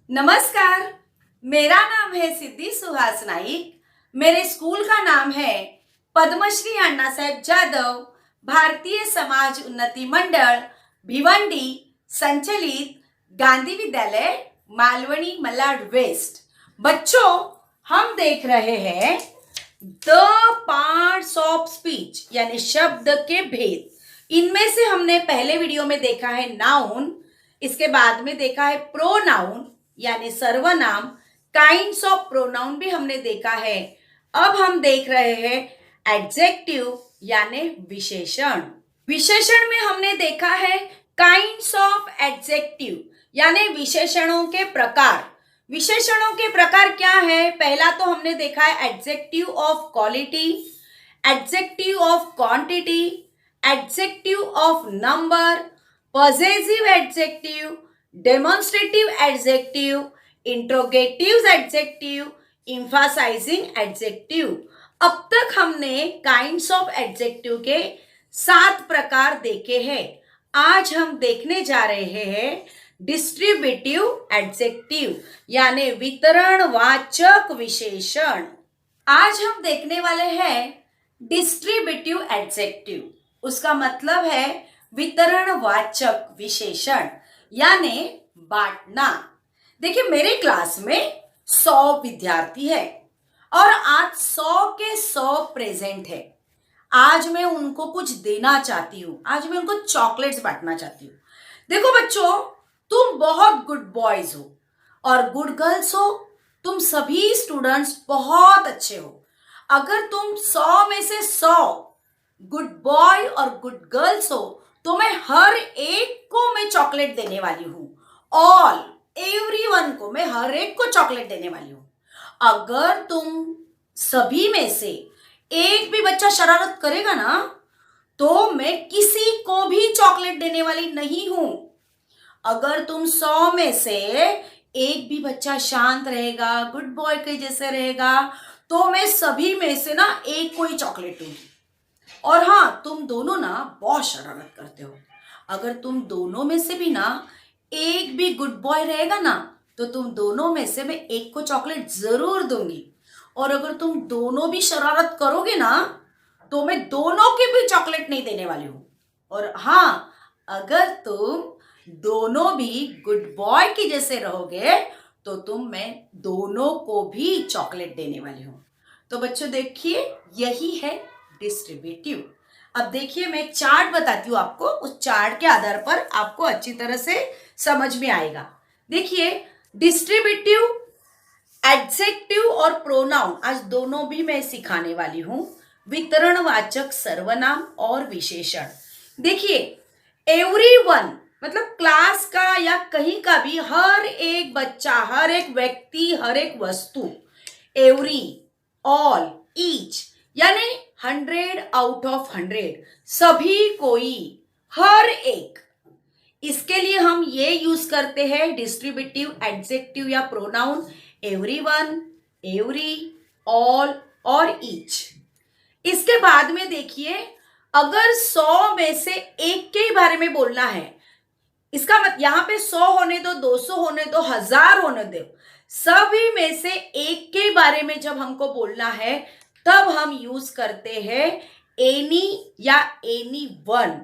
नमस्कार। मेरा नाम है सिद्धि सुहास नाइक। मेरे स्कूल का नाम है पद्मश्री अण्णा साहेब जाधव भारतीय समाज उन्नति मंडल भिवंडी संचलित गांधी विद्यालय मालवनी मलाड वेस्ट। बच्चों, हम देख रहे हैं द पार्ट्स ऑफ स्पीच यानी शब्द के भेद। इनमें से हमने पहले वीडियो में देखा है नाउन, इसके बाद में देखा है प्रोनाउन यानी सर्वनाम, काइंड्स ऑफ प्रोनाउन भी हमने देखा है। अब हम देख रहे हैं एडजेक्टिव यानी विशेषण। विशेषण में हमने देखा है काइंड्स ऑफ एडजेक्टिव यानी विशेषणों के प्रकार। विशेषणों के प्रकार क्या है? पहला तो हमने देखा है adjective of quality, adjective of quantity, adjective of number, possessive adjective, demonstrative adjective, interrogative adjective, emphasising adjective. अब तक हमने काइंड्स ऑफ एडजेक्टिव के 7 प्रकार देखे हैं। आज हम देखने जा रहे हैं डिस्ट्रीब्यूटिव एडजेक्टिव यानी वितरणवाचक विशेषण। आज हम देखने वाले हैं डिस्ट्रीब्यूटिव एडजेक्टिव। उसका मतलब है वितरणवाचक विशेषण यानी बांटना। देखिए, मेरे क्लास में 100 विद्यार्थी है और आज 100 के 100 प्रेजेंट है। आज मैं उनको कुछ देना चाहती हूँ, आज मैं उनको चॉकलेट्स बांटना चाहती हूँ। देखो बच्चों, तुम बहुत गुड बॉयज हो और गुड गर्ल्स हो। तुम सभी स्टूडेंट्स बहुत अच्छे हो। अगर तुम 100 में से 100 गुड बॉय और गुड गर्ल्स हो तो मैं हर एक को मैं चॉकलेट देने वाली हूं। ऑल एवरीवन को, मैं हर एक को चॉकलेट देने वाली हूं। अगर तुम सभी में से एक भी बच्चा शरारत करेगा ना तो मैं किसी को भी चॉकलेट देने वाली नहीं हूं। अगर तुम 100 में से एक भी बच्चा शांत रहेगा, गुड बॉय के जैसे रहेगा, तो मैं सभी में से ना एक को ही चॉकलेट दूंगी। और हाँ, तुम दोनों ना बहुत शरारत करते हो। अगर तुम दोनों में से भी ना एक भी गुड बॉय रहेगा ना तो तुम दोनों में से मैं एक को चॉकलेट जरूर दूंगी। और अगर तुम दोनों भी शरारत करोगे ना तो मैं दोनों के भी चॉकलेट नहीं देने वाली हूं। और हाँ, अगर तुम दोनों भी गुड बॉय की जैसे रहोगे तो मैं दोनों को भी चॉकलेट देने वाली हूं। तो बच्चों देखिए, यही है डिस्ट्रीब्यूटिव। अब देखिए, मैं एक चार्ट बताती हूँ आपको। उस चार्ट के आधार पर आपको अच्छी तरह से समझ में आएगा। देखिए, डिस्ट्रीब्यूटिव एडजेक्टिव और प्रोनाउन आज दोनों भी मैं सिखाने वाली हूं। वितरणवाचक सर्वनाम और विशेषण। देखिए, एवरीवन मतलब क्लास का या कहीं का भी हर एक बच्चा, हर एक व्यक्ति, हर एक वस्तु। एवरी, ऑल, ईच यानी 100 आउट ऑफ 100, सभी, कोई, हर एक। इसके लिए हम ये यूज करते हैं डिस्ट्रीब्यूटिव एडजेक्टिव या प्रोनाउन एवरीवन, एवरी, ऑल और ईच। इसके बाद में देखिए, अगर 100 में से एक के ही बारे में बोलना है, इसका मतलब यहां पे 100 होने दो, 200 होने दो, 1000 होने दो, सभी में से एक के बारे में जब हमको बोलना है तब हम यूज करते हैं एनी या एनी वन।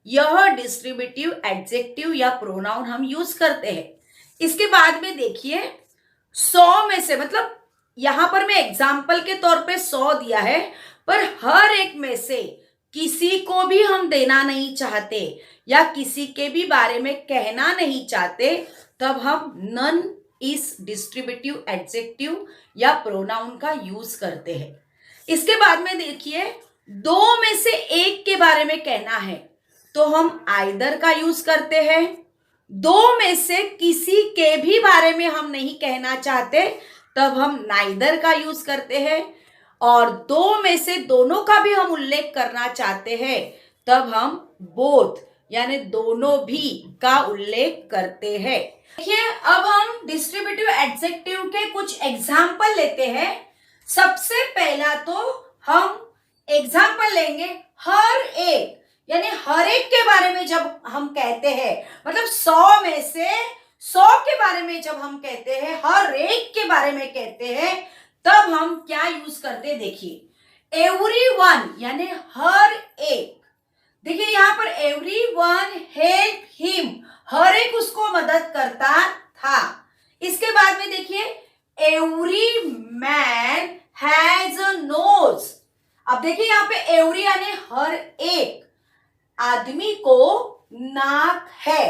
यह डिस्ट्रीब्यूटिव एडजेक्टिव या प्रोनाउन हम यूज करते हैं। इसके बाद में देखिए, 100 में से मतलब यहां पर मैं एग्जाम्पल के तौर पे 100 दिया है, पर हर एक में से किसी को भी हम देना नहीं चाहते या किसी के भी बारे में कहना नहीं चाहते, तब हम नन इस डिस्ट्रीब्यूटिव एडजेक्टिव या प्रोनाउन का यूज करते हैं। इसके बाद में देखिए, 2 में से एक के बारे में कहना है तो हम आइदर का यूज करते हैं। 2 में से किसी के भी बारे में हम नहीं कहना चाहते तब हम नाइदर का यूज करते हैं। और 2 में से दोनों का भी हम उल्लेख करना चाहते हैं तब हम बोथ यानी दोनों भी का उल्लेख करते हैं। देखिए, अब हम डिस्ट्रीब्यूटिव एडजेक्टिव के कुछ एग्जाम्पल लेते हैं। सबसे पहला तो हम एग्जाम्पल लेंगे हर एक, यानी हर एक के बारे में जब हम कहते हैं, मतलब 100 में से 100 के बारे में जब हम कहते हैं, हर एक के बारे में कहते हैं, तब हम क्या यूज करते हैं, देखिए एवरीवन यानी हर एक। देखिए यहां पर एवरीवन हेल्प हिम, हर एक उसको मदद करता था। इसके बाद में देखिए every man has a knows. अब देखिए यहां पे एवरी यानी हर एक आदमी को नाक है।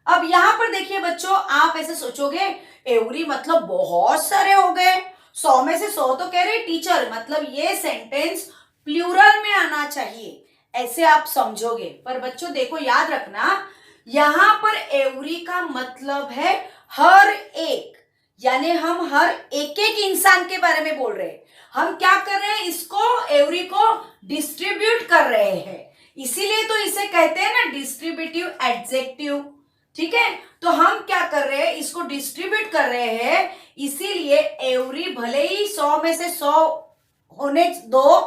अब यहां पर देखिए बच्चों, आप ऐसे सोचोगे एवरी मतलब बहुत सारे हो गए, 100 में से 100 तो कह रहे टीचर, मतलब ये सेंटेंस प्लूरल में आना चाहिए, ऐसे आप समझोगे। पर बच्चों देखो, याद रखना यहां पर एवरी का मतलब है हर एक, यानी हम हर एक एक इंसान के बारे में बोल रहे हैं। हम क्या कर रहे हैं, इसको एवरी को डिस्ट्रीब्यूट कर रहे हैं, इसीलिए तो इसे कहते हैं ना डिस्ट्रीब्यूटिव एडजेक्टिव। ठीक है, तो हम क्या कर रहे हैं, इसको डिस्ट्रीब्यूट कर रहे हैं, इसीलिए एवरी भले ही 100 में से 100 होने दो,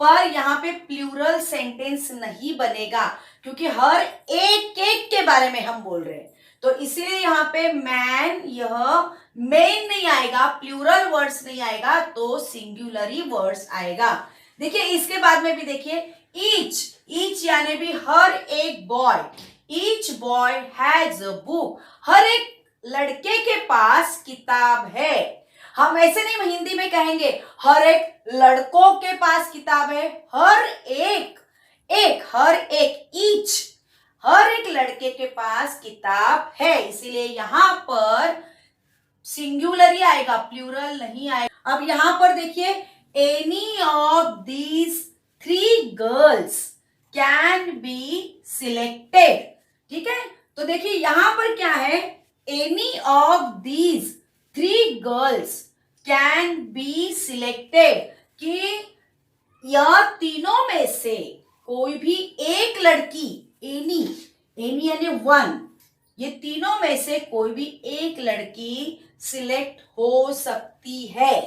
पर यहाँ पे प्लूरल सेंटेंस नहीं बनेगा, क्योंकि हर एक एक के बारे में हम बोल रहे हैं। तो इसीलिए यहाँ पे मैन, यह मेन नहीं आएगा, प्लूरल वर्ड्स नहीं आएगा, तो सिंगुलरी वर्ड्स आएगा। देखिए इसके बाद में भी देखिए ईच, ईच यानी भी हर एक boy, each boy has a book, हर एक लड़के के पास किताब है। हम ऐसे नहीं हिंदी में कहेंगे हर एक लड़कों के पास किताब है, हर एक, हर एक, ईच, हर एक लड़के के पास किताब है, इसीलिए यहां पर सिंगुलर आएगा, प्लूरल नहीं आएगा। अब यहां पर देखिए any of these 3 girls can be selected. ठीक है, तो देखिए यहां पर क्या है, any of these 3 girls can be selected, कि यह तीनों में से कोई भी एक लड़की, एनी, एनी यानी 1, ये तीनों में से कोई भी एक लड़की सिलेक्ट हो सकती है।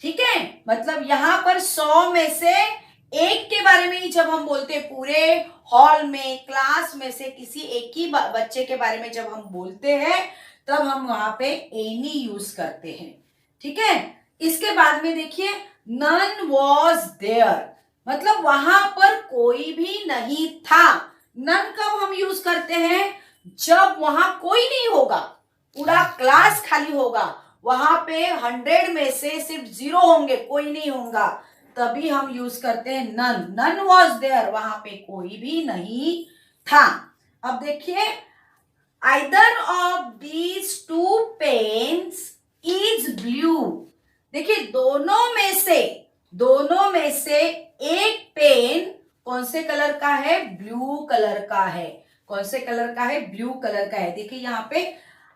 ठीक है, मतलब यहां पर 100 में से एक के बारे में ही जब हम बोलते हैं, पूरे हॉल में, क्लास में से किसी एक ही बच्चे के बारे में जब हम बोलते हैं, तब हम वहां पे एनी यूज करते हैं। ठीक है, इसके बाद में देखिए नन वॉज देयर, मतलब वहां पर कोई भी नहीं था। नन कब हम यूज करते हैं, जब वहां कोई नहीं होगा, पूरा क्लास खाली होगा, वहां पे 100 में से सिर्फ 0 होंगे, कोई नहीं होगा, तभी हम यूज करते हैं नन। नन वॉज देयर, वहां पे कोई भी नहीं था। अब देखिए either of these 2 pens is blue. देखिए दोनों में से एक पेन कौन से कलर का है, ब्लू कलर का है। कौन से कलर का है, ब्लू कलर का है। देखिए यहाँ पे,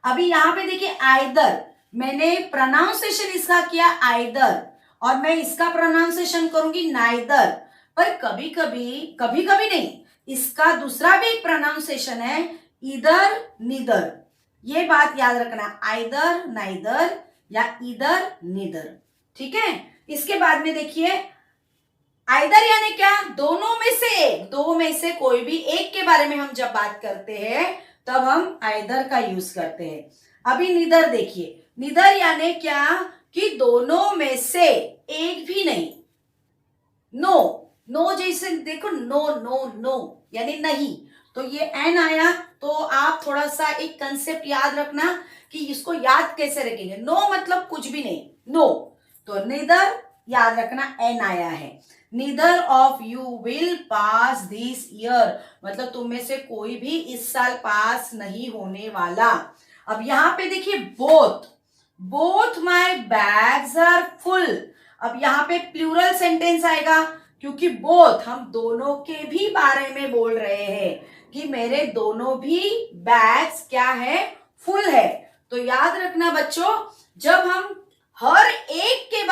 अभी यहाँ पे देखिए आइदर, मैंने प्रोनाउंसिएशन इसका किया आइदर, और मैं इसका प्रोनाउंसिएशन करूंगी नाइदर। पर कभी कभी नहीं, इसका दूसरा भी एक प्रोनाउंसिएशन है, इधर नीदर। ये बात याद रखना, आइदर नाइदर या इधर नीदर। ठीक है, इसके बाद में देखिए आइदर यानी क्या, दोनों में से एक, दो में से कोई भी एक के बारे में हम जब बात करते हैं, तब हम आइदर का यूज करते हैं। अभी नीदर देखिए, नीदर यानी क्या, कि दोनों में से एक भी नहीं। नो, नो जैसे देखो, नो नो नो यानी नहीं, तो ये एन आया, तो आप थोड़ा सा एक कंसेप्ट याद रखना कि इसको याद कैसे रखेंगे। नो मतलब कुछ भी नहीं, नो, तो नीदर याद रखना, एन आया है। Neither of you will pass this year, मतलब तुम में से कोई भी इस साल पास नहीं होने वाला। अब यहां पे देखिए both my bags are full. अब यहाँ पे प्लूरल सेंटेंस आएगा, क्योंकि बोथ, हम दोनों के भी बारे में बोल रहे हैं कि मेरे दोनों भी बैग्स क्या है, फुल है। तो याद रखना बच्चों, जब हम हर एक के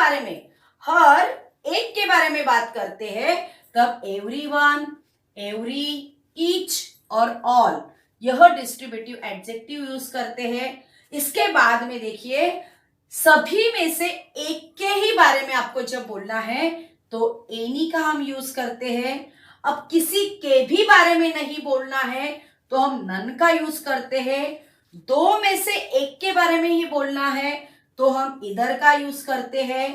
बारे में बात करते हैं, तब एवरीवन, एवरी, ईच और ऑल, यह डिस्ट्रीब्यूटिव एडजेक्टिव यूज करते हैं। इसके बाद में देखिए सभी में से एक के ही बारे में आपको जब बोलना है, तो एनी का हम यूज करते हैं। अब किसी के भी बारे में नहीं बोलना है, तो हम नन का यूज करते हैं। दो में से एक के बारे में ही बोलना है तो हम इधर का यूज करते हैं।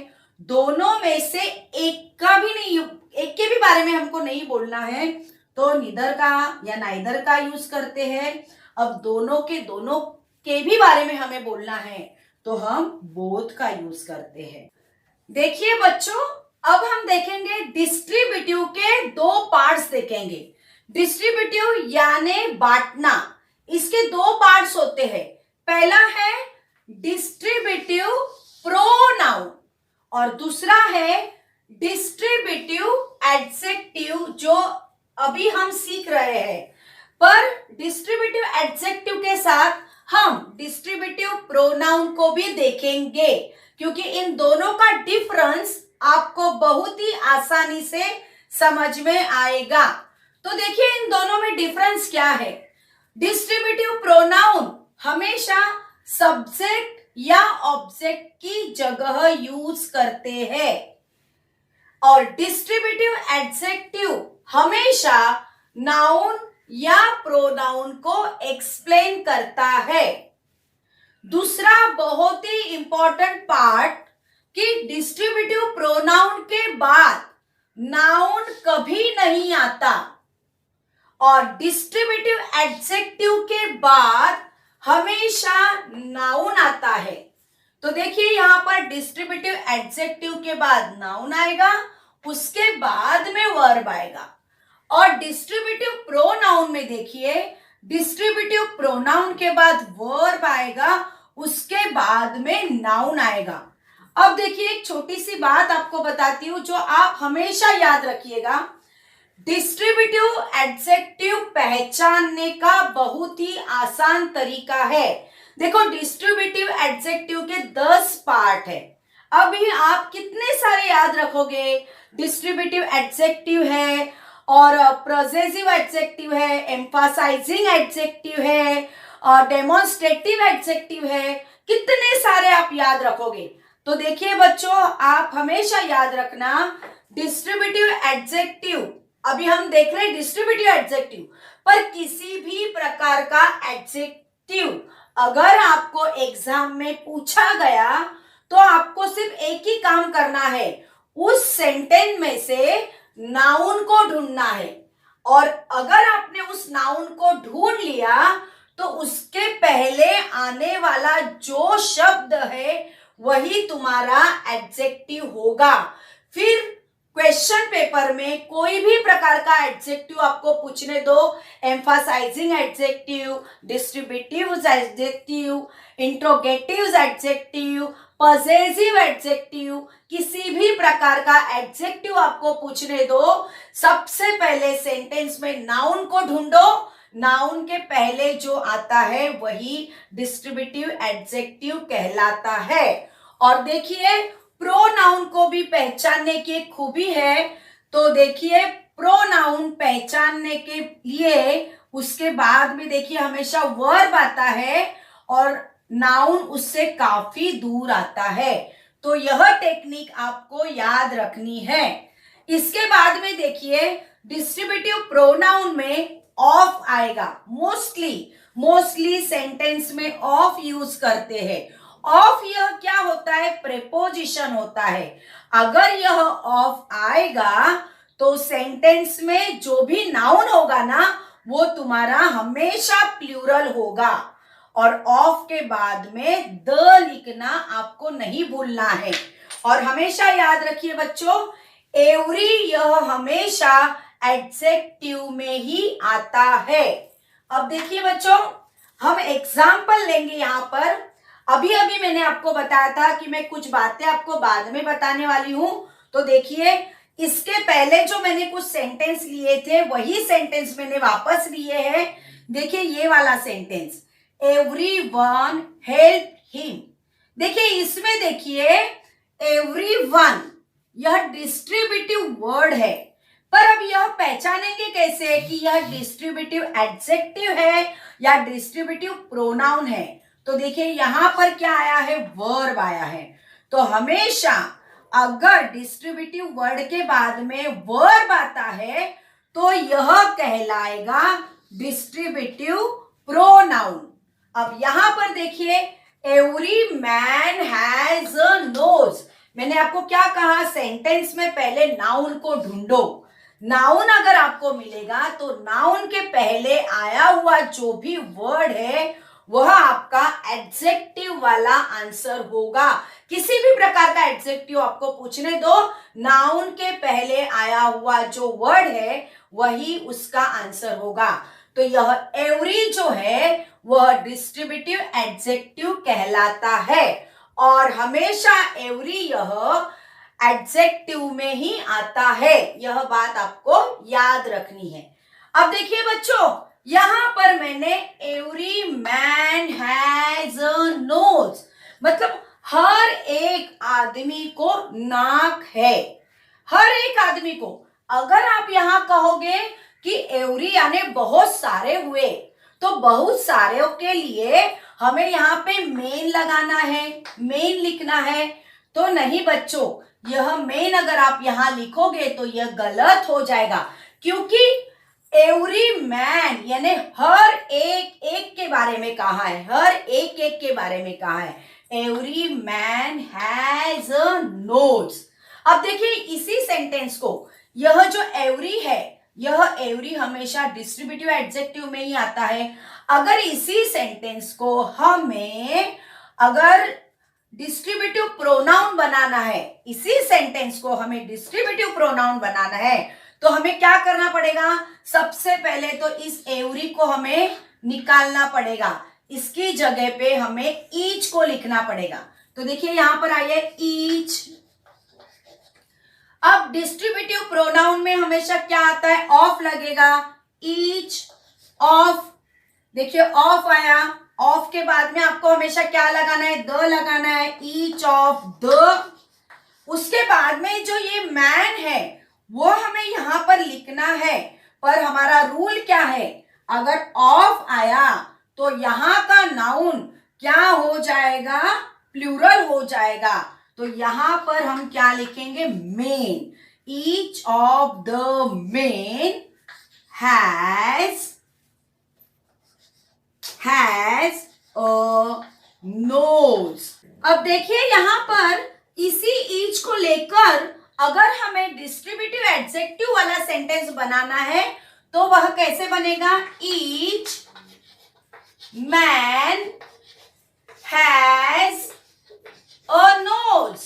दोनों में से एक का भी नहीं, एक के भी बारे में हमको नहीं बोलना है तो निदर का या नाइदर का यूज करते हैं। अब दोनों के भी बारे में हमें बोलना है तो हम बोथ का यूज करते हैं। देखिए बच्चों, अब हम देखेंगे डिस्ट्रीब्यूटिव के दो पार्ट्स देखेंगे। डिस्ट्रीब्यूटिव यानी बांटना, इसके दो पार्ट्स होते हैं। पहला है डिस्ट्रीब्यूटिव प्रोनाउन और दूसरा है डिस्ट्रीब्यूटिव एडजेक्टिव, जो अभी हम सीख रहे हैं। पर डिस्ट्रीब्यूटिव एडजेक्टिव के साथ हम डिस्ट्रीब्यूटिव प्रोनाउन को भी देखेंगे, क्योंकि इन दोनों का डिफरेंस आपको बहुत ही आसानी से समझ में आएगा। तो देखिए इन दोनों में डिफरेंस क्या है। डिस्ट्रीब्यूटिव प्रोनाउन हमेशा सब्जेक्ट या ऑब्जेक्ट की जगह यूज करते हैं और डिस्ट्रीब्यूटिव एडजेक्टिव हमेशा नाउन या प्रोनाउन को एक्सप्लेन करता है। दूसरा बहुत ही इंपॉर्टेंट पार्ट कि डिस्ट्रीब्यूटिव प्रोनाउन के बाद नाउन कभी नहीं आता और डिस्ट्रीब्यूटिव एडजेक्टिव के बाद हमेशा नाउन आता है। तो देखिए यहां पर डिस्ट्रीब्यूटिव एडजेक्टिव के बाद नाउन आएगा, उसके बाद में वर्ब आएगा। और डिस्ट्रीब्यूटिव प्रोनाउन में देखिए डिस्ट्रीब्यूटिव प्रोनाउन के बाद वर्ब आएगा, उसके बाद में नाउन आएगा। अब देखिए एक छोटी सी बात आपको बताती हूं जो आप हमेशा याद रखिएगा। डिस्ट्रीब्यूटिव एडजेक्टिव पहचानने का बहुत ही आसान तरीका है। देखो डिस्ट्रीब्यूटिव एडजेक्टिव के 10 पार्ट है। अभी आप कितने सारे याद रखोगे। डिस्ट्रीब्यूटिव एडजेक्टिव है और पॉसेसिव एडजेक्टिव है, एम्फसाइजिंग एडजेक्टिव है और डेमोन्स्ट्रेटिव एडजेक्टिव है, कितने सारे आप याद रखोगे। तो देखिए बच्चों, आप हमेशा याद रखना डिस्ट्रीब्यूटिव एडजेक्टिव, अभी हम देख रहे हैं डिस्ट्रीब्यूटिव एडजेक्टिव, पर किसी भी प्रकार का एडजेक्टिव अगर आपको एग्जाम में पूछा गया तो आपको सिर्फ एक ही काम करना है, उस सेंटेंस में से नाउन को ढूंढना है। और अगर आपने उस नाउन को ढूंढ लिया तो उसके पहले आने वाला जो शब्द है वही तुम्हारा एडजेक्टिव होगा। फिर क्वेश्चन पेपर में कोई भी प्रकार का एडजेक्टिव आपको पूछने दो, emphasising adjective, distributive adjective, interrogative adjective, possessive adjective, किसी भी प्रकार का एडजेक्टिव आपको पूछने दो, सबसे पहले सेंटेंस में नाउन को ढूंढो, नाउन के पहले जो आता है वही डिस्ट्रीब्यूटिव एडजेक्टिव कहलाता है। और देखिए प्रोनाउन को भी पहचानने की एक खूबी है। तो देखिए प्रोनाउन पहचानने के लिए उसके बाद में देखिए हमेशा वर्ब आता है और नाउन उससे काफी दूर आता है। तो यह टेक्निक आपको याद रखनी है। इसके बाद में देखिए डिस्ट्रीब्यूटिव प्रोनाउन में ऑफ आएगा। मोस्टली सेंटेंस में ऑफ यूज करते हैं। ऑफ यह क्या होता है, प्रेपोजिशन होता है। अगर यह ऑफ आएगा तो सेंटेंस में जो भी नाउन होगा ना वो तुम्हारा हमेशा प्लूरल होगा। और ऑफ के बाद में द लिखना आपको नहीं भूलना है। और हमेशा याद रखिए बच्चों, एवरी यह हमेशा एडजेक्टिव में ही आता है। अब देखिए बच्चों, हम एग्जाम्पल लेंगे यहाँ पर। अभी मैंने आपको बताया था कि मैं कुछ बातें आपको बाद में बताने वाली हूं। तो देखिए इसके पहले जो मैंने कुछ सेंटेंस लिए थे वही सेंटेंस मैंने वापस लिए हैं। देखिए ये वाला सेंटेंस, एवरीवन हेल्प हिम। देखिए इसमें देखिए एवरीवन यह डिस्ट्रीब्यूटिव वर्ड है, पर अब यह पहचानेंगे कैसे कि यह डिस्ट्रीब्यूटिव एडजेक्टिव है या डिस्ट्रीब्यूटिव प्रोनाउन है। तो देखिए यहां पर क्या आया है, वर्ब आया है। तो हमेशा अगर डिस्ट्रीब्यूटिव वर्ड के बाद में वर्ब आता है तो यह कहलाएगा डिस्ट्रीब्यूटिव प्रोनाउन। अब यहां पर देखिए, every man has a knows. मैंने आपको क्या कहा, सेंटेंस में पहले नाउन को ढूंढो। नाउन अगर आपको मिलेगा तो नाउन के पहले आया हुआ जो भी वर्ड है वह आपका एडजेक्टिव वाला आंसर होगा। किसी भी प्रकार का एडजेक्टिव आपको पूछने दो, नाउन के पहले आया हुआ जो वर्ड है वही उसका आंसर होगा। तो यह एवरी जो है वह डिस्ट्रीब्यूटिव एडजेक्टिव कहलाता है और हमेशा एवरी यह एडजेक्टिव में ही आता है। यह बात आपको याद रखनी है। अब देखिए बच्चों, यहां पर मैंने every man has a knows, मतलब हर एक आदमी को नाक है। हर एक आदमी को। अगर आप यहां कहोगे कि एवरी यानी बहुत सारे हुए, तो बहुत सारे के लिए हमें यहाँ पे मेन लगाना है, मेन लिखना है। तो नहीं बच्चों, यह मेन अगर आप यहां लिखोगे तो यह गलत हो जाएगा, क्योंकि एवरी मैन यानी हर एक एक के बारे में कहा है, हर एक एक के बारे में कहा है। Every man has a knows. अब देखिए इसी सेंटेंस को, यह जो एवरी है, यह एवरी हमेशा डिस्ट्रीब्यूटिव एडजेक्टिव में ही आता है। अगर इसी सेंटेंस को हमें अगर डिस्ट्रीब्यूटिव प्रोनाउन बनाना है, इसी सेंटेंस को हमें डिस्ट्रीब्यूटिव प्रोनाउन बनाना है, तो हमें क्या करना पड़ेगा, सबसे पहले तो इस एवरी को हमें निकालना पड़ेगा। इसकी जगह पे हमें ईच को लिखना पड़ेगा। तो देखिए यहां पर आइए ईच। अब डिस्ट्रीब्यूटिव प्रोनाउन में हमेशा क्या आता है, ऑफ लगेगा, ईच ऑफ। देखिए ऑफ आया, ऑफ के बाद में आपको हमेशा क्या लगाना है, द लगाना है, ईच ऑफ द। उसके बाद में जो ये मैन है वो हमें यहां पर लिखना है, पर हमारा रूल क्या है, अगर ऑफ आया तो यहां का नाउन क्या हो जाएगा, प्लूरल हो जाएगा। तो यहां पर हम क्या लिखेंगे, main. Each of the main has a knows. अब देखिए यहां पर इसी ईच को लेकर अगर हमें डिस्ट्रीब्यूटिव एडजेक्टिव वाला सेंटेंस बनाना है तो वह कैसे बनेगा, each man has a knows.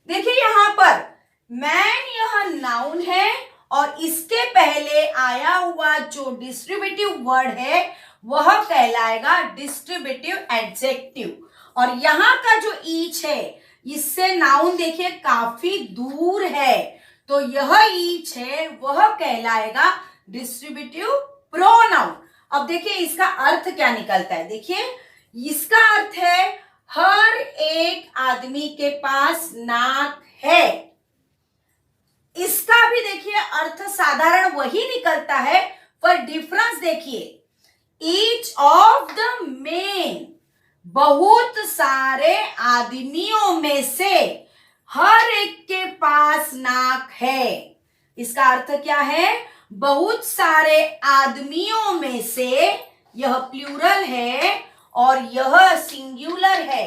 देखिए यहां पर मैन यह नाउन है और इसके पहले आया हुआ जो डिस्ट्रीब्यूटिव वर्ड है वह कहलाएगा डिस्ट्रीब्यूटिव एडजेक्टिव। और यहां का जो ईच है इससे नाउन देखिए काफी दूर है, तो यह ईच है वह कहलाएगा डिस्ट्रीब्यूटिव प्रोनाउन। अब देखिए इसका अर्थ क्या निकलता है, देखिए इसका अर्थ है हर एक आदमी के पास नाक है। इसका भी देखिए अर्थ साधारण वही निकलता है, पर डिफरेंस देखिए, ईच ऑफ द मेन, बहुत सारे आदमियों में से हर एक के पास नाक है। इसका अर्थ क्या है, बहुत सारे आदमियों में से, यह प्लूरल है और यह सिंगुलर है।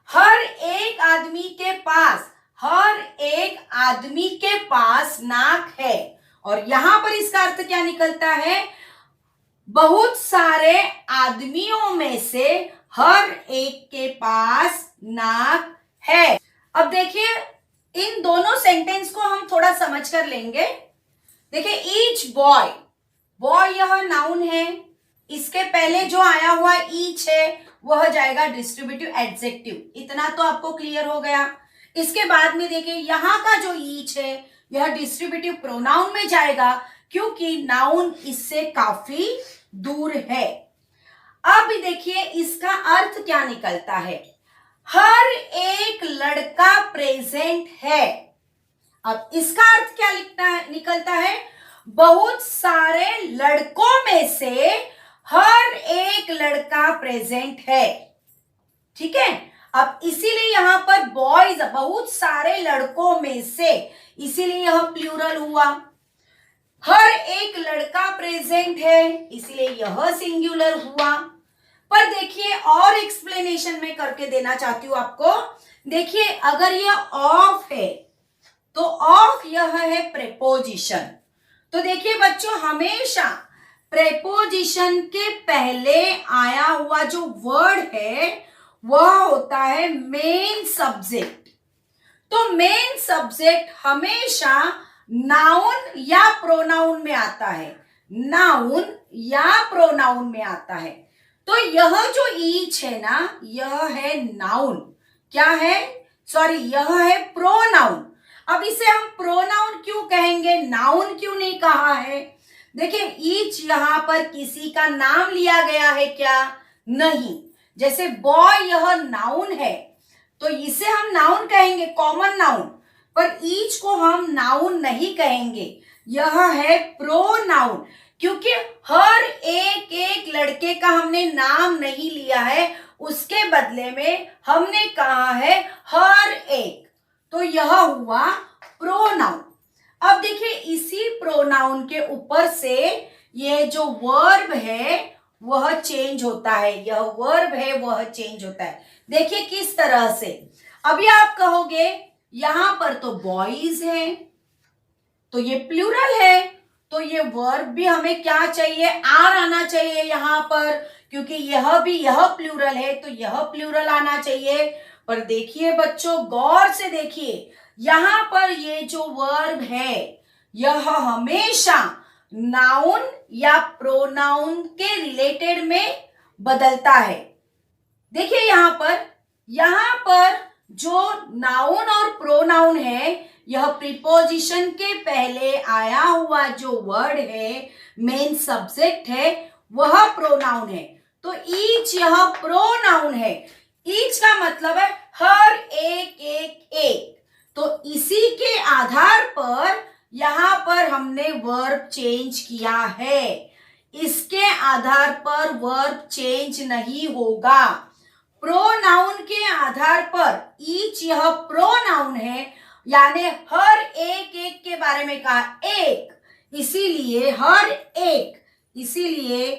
हर एक आदमी के पास, हर एक आदमी के पास नाक है। और यहां पर इसका अर्थ क्या निकलता है, बहुत सारे आदमियों में से हर एक के पास नाक है। अब देखिए इन दोनों सेंटेंस को हम थोड़ा समझ कर लेंगे। देखिए ईच बॉय, बॉय यह नाउन है, इसके पहले जो आया हुआ ईच है वह जाएगा डिस्ट्रीब्यूटिव एडजेक्टिव। इतना तो आपको क्लियर हो गया। इसके बाद में देखिए यहां का जो ईच है यह डिस्ट्रीब्यूटिव प्रोनाउन में जाएगा, क्योंकि नाउन इससे काफी दूर है। अब देखिए इसका अर्थ क्या निकलता है, हर एक लड़का प्रेजेंट है। अब इसका अर्थ क्या निकलता है, बहुत सारे लड़कों में से हर एक लड़का प्रेजेंट है। ठीक है, अब इसीलिए यहां पर बॉयज, बहुत सारे लड़कों में से, इसीलिए यह प्लूरल हुआ। हर एक लड़का प्रेजेंट है, इसलिए यह सिंगुलर हुआ। पर देखिए और एक्सप्लेनेशन में करके देना चाहती हूं आपको। देखिए अगर यह ऑफ है तो ऑफ यह है प्रेपोजिशन। तो देखिए बच्चों हमेशा प्रेपोजिशन के पहले आया हुआ जो वर्ड है वह होता है मेन सब्जेक्ट। तो मेन सब्जेक्ट हमेशा नाउन या प्रोनाउन में आता है, नाउन या प्रोनाउन में आता है। तो यह जो ईच है ना, यह है नाउन। क्या है? सॉरी, यह है प्रोनाउन। अब इसे हम प्रोनाउन क्यों कहेंगे, नाउन क्यों नहीं कहा है? देखिए ईच यहां पर किसी का नाम लिया गया है क्या? नहीं। जैसे बॉय यह नाउन है तो इसे हम नाउन कहेंगे, कॉमन नाउन, पर ईच को हम नाउन नहीं कहेंगे, यह है प्रोनाउन। क्योंकि हर एक एक लड़के का हमने नाम नहीं लिया है, उसके बदले में हमने कहा है हर एक, तो यह हुआ प्रोनाउन। अब देखिए इसी प्रोनाउन के ऊपर से ये जो वर्ब है वह चेंज होता है, यह वर्ब है वह चेंज होता है। देखिए किस तरह से। अभी आप कहोगे यहां पर तो बॉयज है तो ये प्लूरल है, तो ये वर्ब भी हमें क्या चाहिए, आर आना चाहिए यहां पर, क्योंकि यह भी यह प्लूरल है तो यह प्लूरल आना चाहिए। पर देखिए बच्चों गौर से देखिए, यहां पर ये जो वर्ब है यह हमेशा नाउन या प्रोनाउन के रिलेटेड में बदलता है। देखिए यहां पर जो नाउन और प्रोनाउन है, यह प्रीपोजिशन के पहले आया हुआ जो वर्ड है, मेन सब्जेक्ट है, वह प्रोनाउन है। तो ईच यह प्रोनाउन है। ईच का मतलब है हर एक एक एक। तो इसी के आधार पर यहां पर हमने वर्ब चेंज किया है, इसके आधार पर वर्ब चेंज नहीं होगा। प्रोनाउन के आधार पर ईच यह प्रोनाउन है, यानी हर एक एक के बारे में कहा एक, इसीलिए हर एक, इसीलिए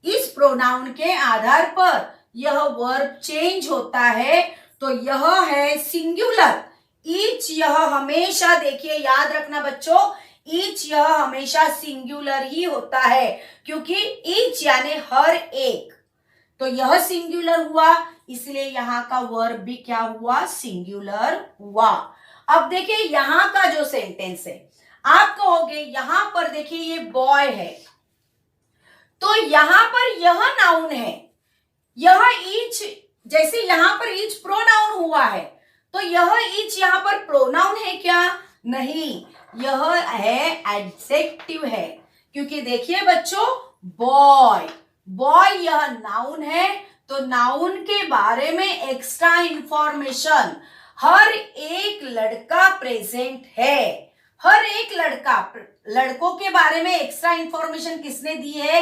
इस प्रोनाउन के आधार पर यह वर्ब चेंज होता है। तो यह है सिंगुलर। ईच यह हमेशा, देखिए याद रखना बच्चों, ईच यह हमेशा सिंगुलर ही होता है, क्योंकि ईच यानी हर एक, तो यह सिंगुलर हुआ, इसलिए यहां का वर्ब भी क्या हुआ, सिंगुलर हुआ। अब देखिए यहां का जो सेंटेंस है, आप कहोगे यहां पर देखिए ये बॉय है, तो यहां पर यह नाउन है, यह ईच, जैसे यहां पर ईच प्रोनाउन हुआ है, तो यह ईच यहां पर प्रोनाउन है क्या? नहीं, यह है एडजेक्टिव है। क्योंकि देखिए बच्चों बॉय, बॉय यह नाउन है, तो नाउन के बारे में एक्स्ट्रा इंफॉर्मेशन, हर एक लड़का प्रेजेंट है, हर एक लड़का, लड़कों के बारे में एक्स्ट्रा इंफॉर्मेशन किसने दी है?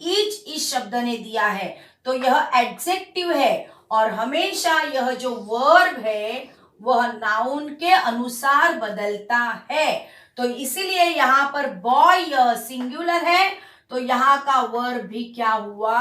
ईच इस शब्द ने दिया है, तो यह एडजेक्टिव है। और हमेशा यह जो वर्ब है वह नाउन के अनुसार बदलता है, तो इसीलिए यहां पर बॉय यह सिंगुलर है, तो यहां का वर्ब भी क्या हुआ,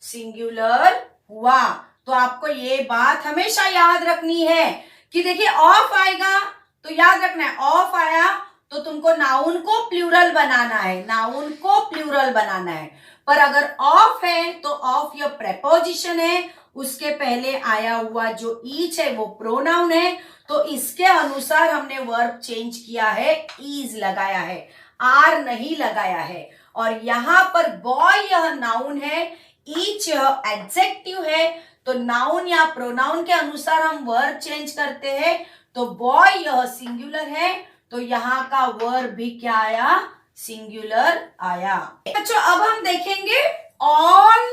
सिंगुलर हुआ। तो आपको ये बात हमेशा याद रखनी है कि देखिए ऑफ आएगा तो याद रखना है, ऑफ आया तो तुमको नाउन को प्लूरल बनाना है, नाउन को प्लूरल बनाना है। पर अगर ऑफ है तो ऑफ यह प्रेपोजिशन है, उसके पहले आया हुआ जो ईच है वो प्रोनाउन है, तो इसके अनुसार हमने वर्ब चेंज किया है, इज लगाया है, आर नहीं लगाया है। और यहां पर बॉय यह नाउन है, ईच यह एडजेक्टिव है, तो नाउन या प्रोनाउन के अनुसार हम वर्ब चेंज करते हैं। तो बॉय यह सिंगुलर है, तो यहां का वर्ब भी क्या आया, सिंगुलर आया। बच्चों अब हम देखेंगे ऑल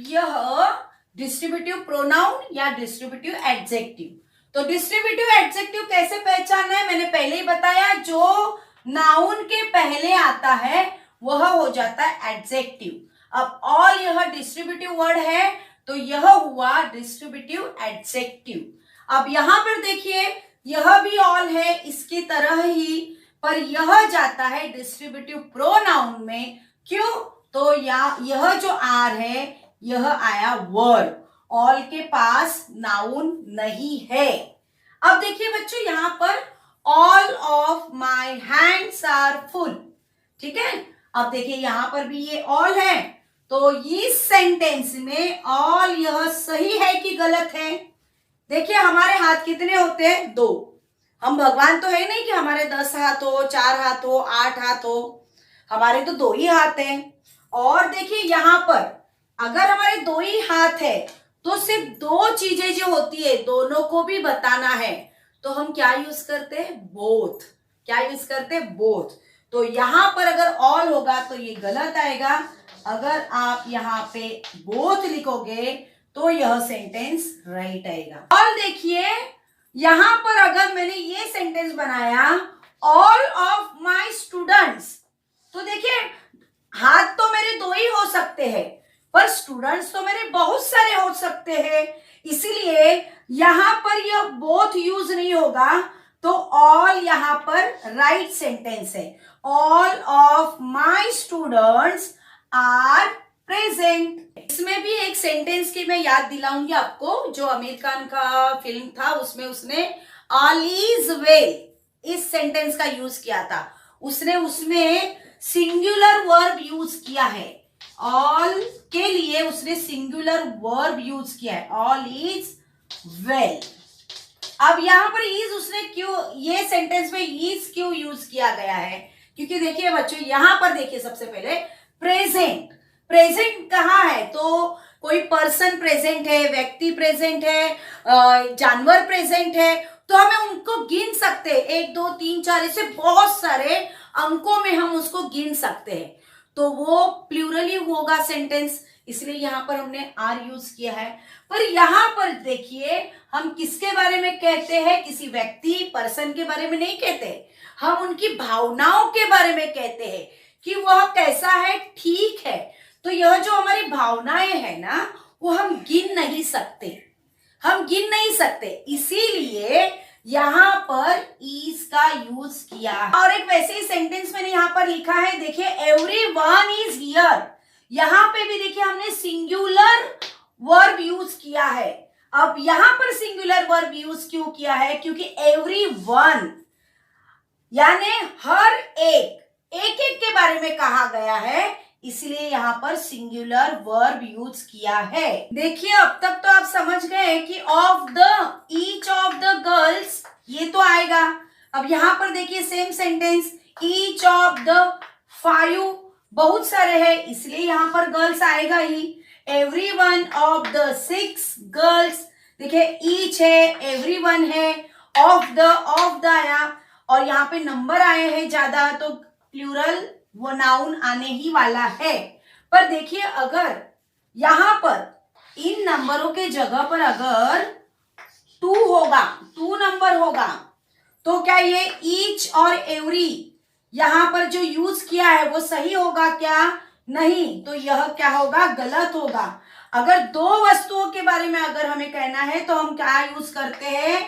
यह डिस्ट्रीब्यूटिव प्रोनाउन या डिस्ट्रीब्यूटिव एडजेक्टिव। तो डिस्ट्रीब्यूटिव एडजेक्टिव कैसे पहचानना है, मैंने पहले ही बताया, जो नाउन के पहले आता है वह हो जाता है एडजेक्टिव। अब ऑल यह डिस्ट्रीब्यूटिव वर्ड है, तो यह हुआ डिस्ट्रीब्यूटिव एडजेक्टिव। अब यहां पर देखिए यह भी ऑल है इसकी तरह ही, पर यह जाता है डिस्ट्रीब्यूटिव प्रोनाउन में। क्यों? तो यह जो आर है यह आया वर्ब, ऑल के पास नाउन नहीं है। अब देखिए बच्चों यहां पर all of my hands are full, ठीक है। अब देखिए यहां पर भी ये ऑल है, तो इस सेंटेंस में ऑल यह सही है कि गलत है? देखिए हमारे हाथ कितने होते हैं? 2। हम भगवान तो है नहीं कि हमारे 10 हाथ हो, 4 हाथ हो, 8 हाथ हो, हमारे तो 2 ही हाथ हैं। और देखिए यहां पर अगर हमारे 2 ही हाथ है तो सिर्फ 2 चीजें जो होती है दोनों को भी बताना है, तो हम क्या यूज करते हैं? बोथ। क्या यूज करते हैं? बोथ। तो यहां पर अगर ऑल होगा तो ये गलत आएगा, अगर आप यहाँ पे बोथ लिखोगे तो यह सेंटेंस राइट आएगा। ऑल देखिए यहां पर अगर मैंने ये सेंटेंस बनाया ऑल ऑफ माई स्टूडेंट्स, तो देखिए हाथ तो मेरे 2 ही हो सकते हैं पर स्टूडेंट्स तो मेरे बहुत सारे हो सकते हैं, इसीलिए यहां पर यह बोथ यूज नहीं होगा, तो ऑल यहां पर राइट सेंटेंस है। All of my students are present. इसमें भी एक सेंटेंस की मैं याद दिलाऊंगी आपको, जो आमिर खान का फिल्म था उसमें उसने ऑल इज वेल इस सेंटेंस का यूज किया था। उसने उसमें सिंगुलर वर्ब यूज किया है, ऑल के लिए उसने सिंगुलर वर्ब यूज किया है, ऑल इज वेल। अब यहां पर इज उसने क्यों, ये सेंटेंस में इज क्यों यूज किया गया है? क्योंकि देखिए बच्चों यहां पर देखिए सबसे पहले प्रेजेंट, प्रेजेंट कहाँ है? तो कोई पर्सन प्रेजेंट है, व्यक्ति प्रेजेंट है, जानवर प्रेजेंट है, तो हमें उनको गिन सकते हैं, 1 2 3 4 ऐसे बहुत सारे अंकों में हम उसको गिन सकते हैं, तो वो प्लूरली होगा सेंटेंस, इसलिए यहां पर हमने आर यूज किया है। पर यहां पर देखिए हम किसके बारे में कहते हैं? किसी व्यक्ति पर्सन के बारे में नहीं कहते, हम उनकी भावनाओं के बारे में कहते हैं कि वह कैसा है, ठीक है। तो यह जो हमारी भावनाएं है ना, वो हम गिन नहीं सकते, हम गिन नहीं सकते, इसीलिए यहां पर इज का यूज किया है। और एक वैसे ही सेंटेंस मैंने यहां पर लिखा है, देखिए एवरीवन इज हियर, यहां पे भी देखिए हमने सिंगुलर वर्ब यूज किया है। अब यहां पर सिंगुलर वर्ब यूज क्यों किया है? क्योंकि एवरीवन यानी हर एक, एक एक के बारे में कहा गया है, इसलिए यहां पर सिंगुलर वर्ब यूज किया है। देखिए अब तक तो आप समझ गए कि of the, each of the girls, ये तो आएगा। अब यहां पर देखिए same sentence, each of the 5, बहुत सारे हैं इसलिए यहां पर गर्ल्स आएगा ही। Every one of the 6 girls, देखिए ईच है, एवरीवन है, ऑफ द आया, और यहाँ पे नंबर आए हैं ज्यादा तो प्लूरल वो नाउन आने ही वाला है। पर देखिए अगर यहां पर इन नंबरों के जगह पर अगर 2 होगा, 2 नंबर होगा, तो क्या ये ईच और एवरी यहां पर जो यूज किया है वो सही होगा क्या? नहीं, तो यह क्या होगा? गलत होगा। अगर 2 वस्तुओं के बारे में अगर हमें कहना है तो हम क्या यूज करते हैं?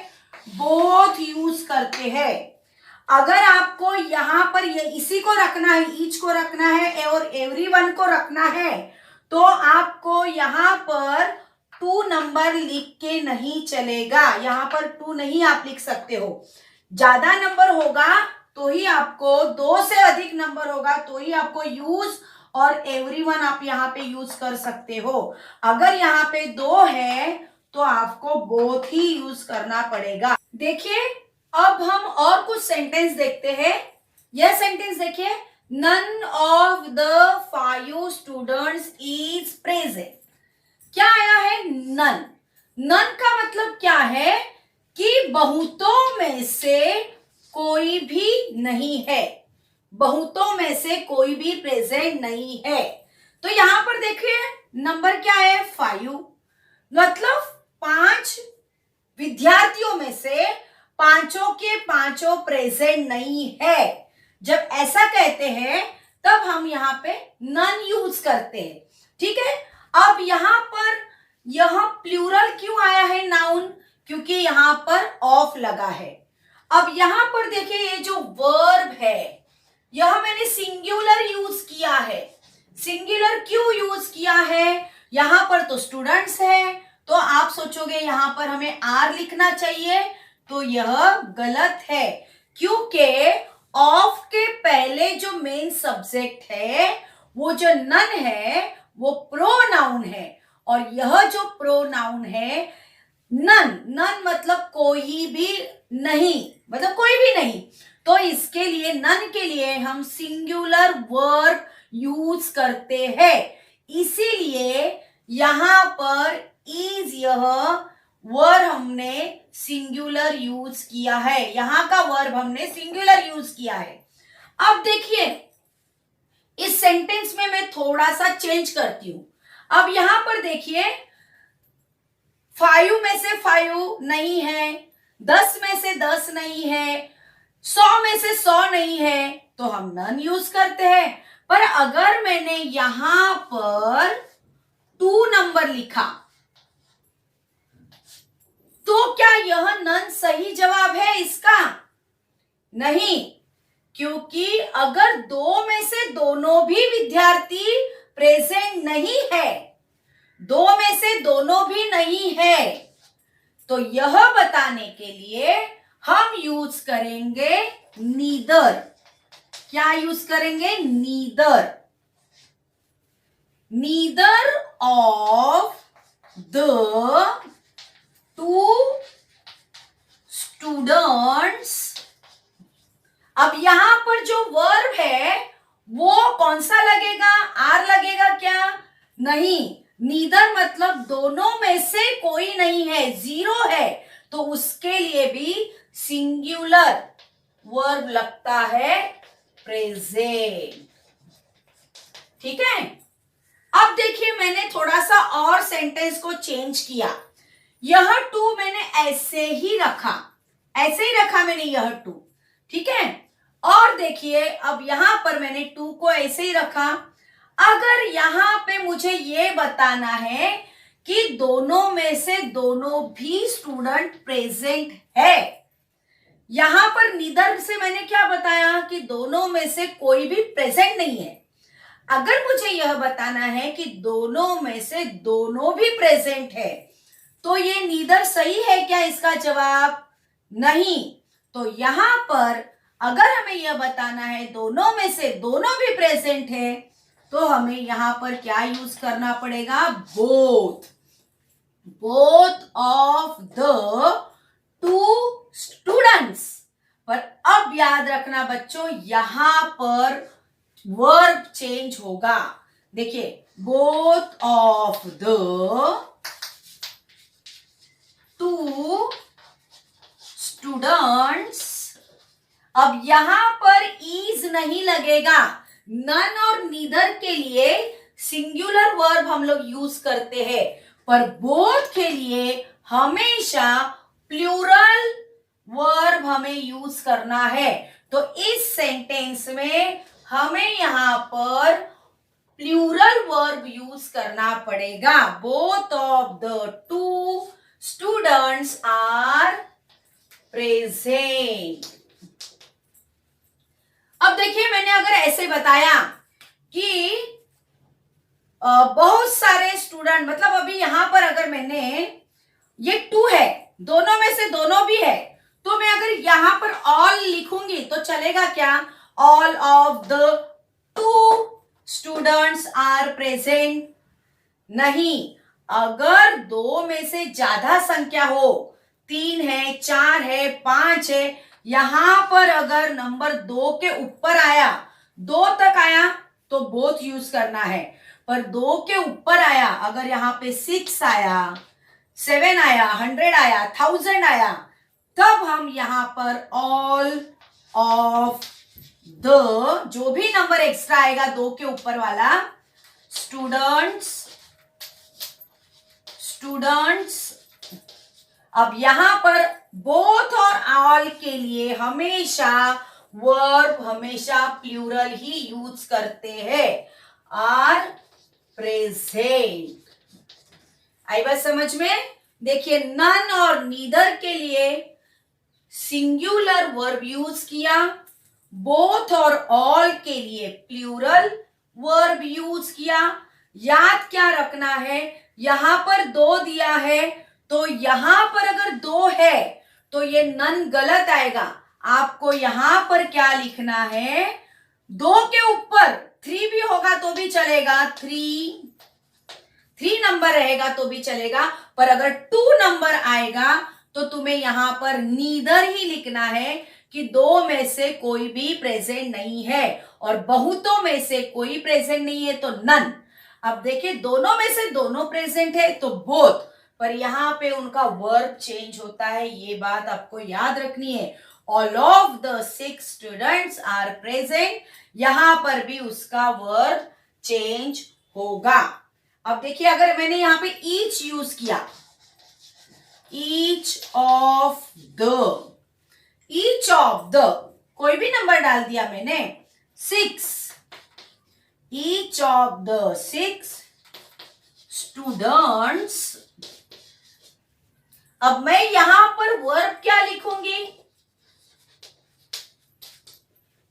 बोथ यूज करते हैं। अगर आपको यहां पर ये इसी को रखना है, ईच को रखना है और एवरीवन को रखना है, तो आपको यहां पर 2 नंबर लिख के नहीं चलेगा, यहां पर 2 नहीं आप लिख सकते हो। ज्यादा नंबर होगा तो ही आपको, 2 से अधिक नंबर होगा तो ही आपको यूज और एवरीवन आप यहां पे यूज कर सकते हो। अगर यहाँ पे 2 है तो आपको बोथ ही यूज करना पड़ेगा। देखिए अब हम और कुछ सेंटेंस देखते हैं। यह सेंटेंस देखिए, none of the 5 students is present. क्या आया है? नन। नन का मतलब क्या है? कि बहुतों में से कोई भी नहीं है, बहुतों में से कोई भी प्रेजेंट नहीं है। तो यहां पर देखिए नंबर क्या है? 5, मतलब 5 विद्यार्थियों में से 5 के 5 प्रेजेंट नहीं है। जब ऐसा कहते हैं तब हम यहाँ पे नन यूज करते हैं, ठीक है। अब यहाँ पर यह प्लूरल क्यों आया है नाउन? क्योंकि यहाँ पर ऑफ लगा है। अब यहाँ पर देखिए ये जो वर्ब है यह मैंने सिंगुलर यूज किया है। सिंगुलर क्यों यूज किया है? यहां पर तो स्टूडेंट्स है, तो आप सोचोगे यहां पर हमें आर लिखना चाहिए, तो यह गलत है, क्योंकि ऑफ के पहले जो मेन सब्जेक्ट है वो जो नन है वो प्रोनाउन है, और यह जो प्रोनाउन है नन, नन मतलब कोई भी नहीं, मतलब कोई भी नहीं, तो इसके लिए नन के लिए हम सिंगुलर वर्ब यूज करते हैं, इसीलिए यहां पर इज यह वर्ब हमने सिंगुलर यूज किया है, यहां का वर्ब हमने सिंगुलर यूज किया है। अब देखिए इस सेंटेंस में मैं थोड़ा सा चेंज करती हूं। अब यहां पर देखिए 5 में से 5 नहीं है, 10 में से 10 नहीं है, 100 में से 100 नहीं है, तो हम नन यूज करते हैं। पर अगर मैंने यहां पर 2 नंबर लिखा तो क्या यह नन सही जवाब है इसका? नहीं, क्योंकि अगर 2 में से दोनों भी विद्यार्थी प्रेजेंट नहीं है, 2 में से दोनों भी नहीं है, तो यह बताने के लिए हम यूज करेंगे नीदर। क्या यूज करेंगे? Neither. Neither of the two students. अब यहां पर जो वर्ब है वो कौन सा लगेगा? आर लगेगा क्या? नहीं, नीदर मतलब दोनों में से कोई नहीं है, 0 है, तो उसके लिए भी सिंगुलर वर्ब लगता है प्रेजेंट। ठीक है, अब देखिए मैंने थोड़ा सा और सेंटेंस को चेंज किया। यह 2 मैंने ऐसे ही रखा, ऐसे ही रखा मैंने यह 2, ठीक है। और देखिए अब यहां पर मैंने 2 को ऐसे ही रखा। अगर यहां पे मुझे ये बताना है कि दोनों में से दोनों भी स्टूडेंट प्रेजेंट है, यहां पर नीदर से मैंने क्या बताया कि दोनों में से कोई भी प्रेजेंट नहीं है। अगर मुझे यह बताना है कि दोनों में से दोनों भी प्रेजेंट है, तो ये नीदर सही है क्या इसका जवाब? नहीं। तो यहां पर अगर हमें यह बताना है दोनों में से दोनों भी प्रेजेंट है, तो हमें यहां पर क्या यूज करना पड़ेगा? Both. Both of the two students. पर अब याद रखना बच्चों, यहां पर वर्ब चेंज होगा। देखिए, both of the two students. अब यहां पर इज नहीं लगेगा, नन और नीदर के लिए सिंगुलर वर्ब हम लोग यूज करते हैं, पर बोथ के लिए हमेशा प्लूरल वर्ब हमें यूज करना है। तो इस सेंटेंस में हमें यहां पर प्लूरल वर्ब यूज करना पड़ेगा। Both of the two students are present. अब देखिए मैंने अगर ऐसे बताया कि बहुत सारे स्टूडेंट, मतलब अभी यहां पर अगर मैंने ये 2 है, दोनों में से दोनों भी है, तो मैं अगर यहां पर ऑल लिखूंगी तो चलेगा क्या? All of the 2 students are present. नहीं, अगर 2 में से ज्यादा संख्या हो, 3 है, 4 है, 5 है, यहां पर अगर नंबर 2 के ऊपर आया, 2 तक आया तो बोथ यूज करना है, पर 2 के ऊपर आया, अगर यहां पे 6 आया, 7 आया, 100 आया, 1000 आया, तब हम यहां पर ऑल ऑफ द, जो भी नंबर एक्स्ट्रा आएगा 2 के ऊपर वाला, स्टूडेंट्स। अब यहां पर बोथ और ऑल के लिए हमेशा वर्ब हमेशा प्लूरल ही यूज करते हैं, आर प्रेजेंट। आई बात समझ में? देखिए नन और नीदर के लिए सिंगुलर वर्ब यूज किया, बोथ और ऑल के लिए प्लूरल वर्ब यूज किया। याद क्या रखना है, यहां पर 2 दिया है तो यहां पर अगर 2 है तो ये नन गलत आएगा। आपको यहां पर क्या लिखना है, 2 के ऊपर 3 भी होगा तो भी चलेगा, 3 नंबर रहेगा तो भी चलेगा, पर अगर 2 नंबर आएगा तो तुम्हें यहां पर नीदर ही लिखना है कि 2 में से कोई भी प्रेजेंट नहीं है, और बहुतों में से कोई प्रेजेंट नहीं है तो नन। अब देखिए दोनों में से दोनों प्रेजेंट है तो बोथ, पर यहां पे उनका वर्ब चेंज होता है, ये बात आपको याद रखनी है। All of the 6 students are present, यहां पर भी उसका वर्ब चेंज होगा। अब देखिए अगर मैंने यहां पे ईच यूज किया, ईच ऑफ द कोई भी नंबर डाल दिया मैंने, 6, ईच ऑफ द 6 स्टूडेंट्स। अब मैं यहां पर वर्ब क्या लिखूंगी,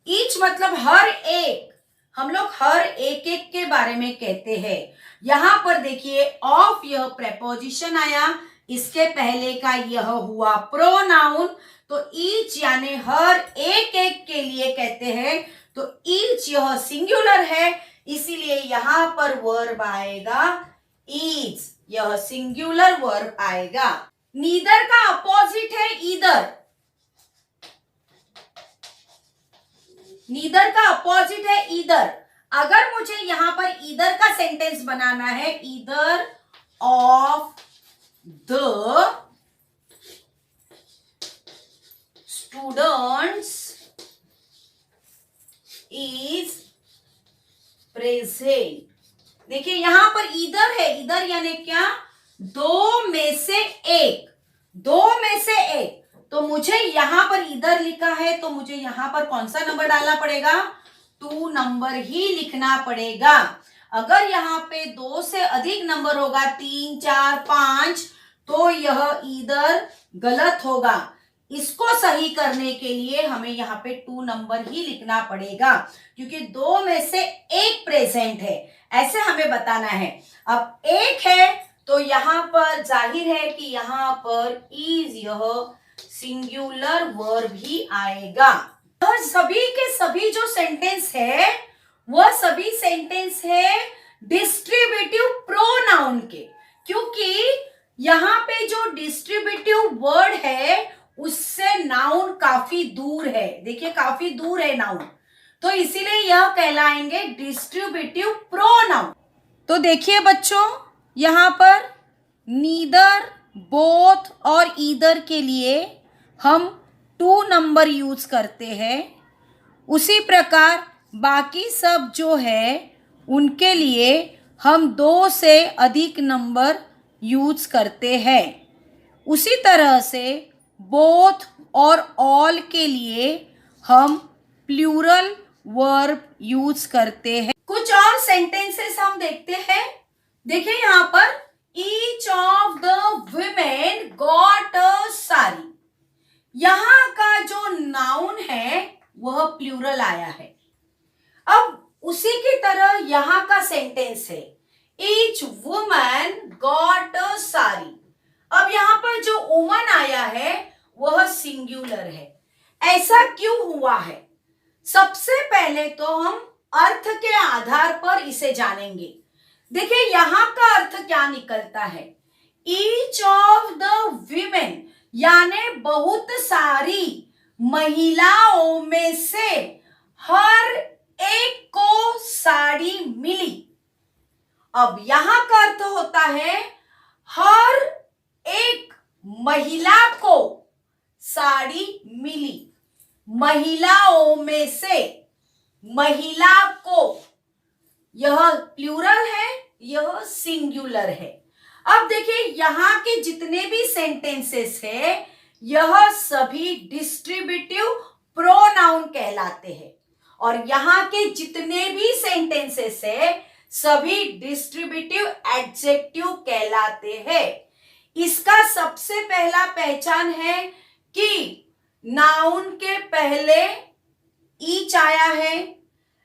ईच मतलब हर एक, हम लोग हर एक एक के बारे में कहते हैं। यहां पर देखिए ऑफ यह प्रेपोजिशन आया, इसके पहले का यह हुआ प्रोनाउन, तो ईच यानी हर एक एक के लिए कहते हैं, तो ईच यह सिंगुलर है, इसीलिए यहां पर वर्ब आएगा ईच, यह सिंगुलर वर्ब आएगा। नीदर का अपोजिट है ईदर, नीदर का अपोजिट है ईदर। अगर मुझे यहां पर ईदर का सेंटेंस बनाना है, either of the students is present. देखिए यहां पर ईदर है, ईदर यानी क्या, 2 में से एक, 2 में से एक, तो मुझे यहां पर ईदर लिखा है तो मुझे यहां पर कौन सा नंबर डालना पड़ेगा, 2 नंबर ही लिखना पड़ेगा। अगर यहां पे 2 से अधिक नंबर होगा, 3, 4, 5, तो यह ईदर गलत होगा। इसको सही करने के लिए हमें यहाँ पे 2 नंबर ही लिखना पड़ेगा, क्योंकि 2 में से एक प्रेजेंट है, ऐसे हमें बताना है। अब एक है तो यहां पर जाहिर है कि यहां पर इज यह सिंगुलर वर्ब ही आएगा। और सभी के सभी जो सेंटेंस है वह सभी सेंटेंस है डिस्ट्रीब्यूटिव प्रोनाउन के, क्योंकि यहां पे जो डिस्ट्रीब्यूटिव वर्ड है उससे नाउन काफी दूर है, देखिए काफी दूर है नाउन, तो इसीलिए यह कहलाएंगे डिस्ट्रीब्यूटिव प्रोनाउन। तो देखिए बच्चों यहां पर नीदर, बोथ और ईदर के लिए हम 2 नंबर यूज करते हैं, उसी प्रकार बाकी सब जो है उनके लिए हम 2 से अधिक नंबर यूज करते हैं। उसी तरह से बोथ और ऑल के लिए हम प्लूरल वर्ब यूज करते हैं। कुछ और सेंटेंसेस हम देखते हैं। देखिए यहां पर each of the women got a sari, यहां का जो नाउन है वह प्लूरल आया है। अब उसी की तरह यहां का सेंटेंस है each woman got a sari, अब यहां पर जो वुमन आया है वह सिंगुलर है। ऐसा क्यों हुआ है, सबसे पहले तो हम अर्थ के आधार पर इसे जानेंगे। देखिए यहां का अर्थ क्या निकलता है, ईच ऑफ द वीमेन यानी बहुत सारी महिलाओं में से हर एक को साड़ी मिली। अब यहां का अर्थ होता है हर एक महिला को साड़ी मिली, महिलाओं में से महिला को, यह प्लूरल है, यह सिंगुलर है। अब देखिए यहां के जितने भी सेंटेंसेस है यह सभी डिस्ट्रीब्यूटिव प्रोनाउन कहलाते हैं, और यहां के जितने भी सेंटेंसेस है सभी डिस्ट्रीब्यूटिव एडजेक्टिव कहलाते हैं। इसका सबसे पहला पहचान है कि नाउन के पहले ईच आया है,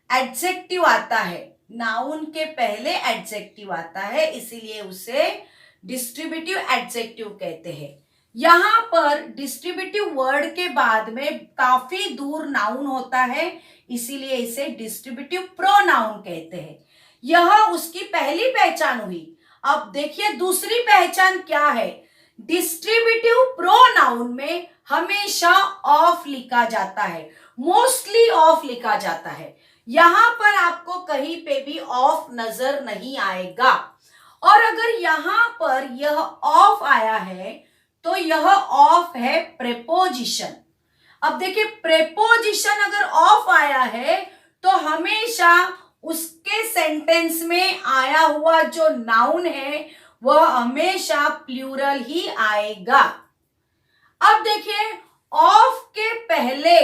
एडजेक्टिव आता है, नाउन के पहले एडजेक्टिव आता है, इसीलिए उसे डिस्ट्रीब्यूटिव एडजेक्टिव कहते हैं। यहाँ पर डिस्ट्रीब्यूटिव वर्ड के बाद में काफी दूर नाउन होता है, इसीलिए इसे डिस्ट्रीब्यूटिव प्रोनाउन कहते हैं। यह उसकी पहली पहचान हुई। अब देखिए दूसरी पहचान क्या है। डिस्ट्रीब्यूटिव प्रोनाउन में हमेशा ऑफ लिखा जाता है, मोस्टली ऑफ लिखा जाता है। यहां पर आपको कहीं पे भी ऑफ नजर नहीं आएगा। और अगर यहां पर यह ऑफ आया है तो यह ऑफ है प्रेपोजिशन। अब देखिए प्रेपोजिशन अगर ऑफ आया है तो हमेशा उसके सेंटेंस में आया हुआ जो नाउन है वह हमेशा प्लूरल ही आएगा। अब देखिए ऑफ के पहले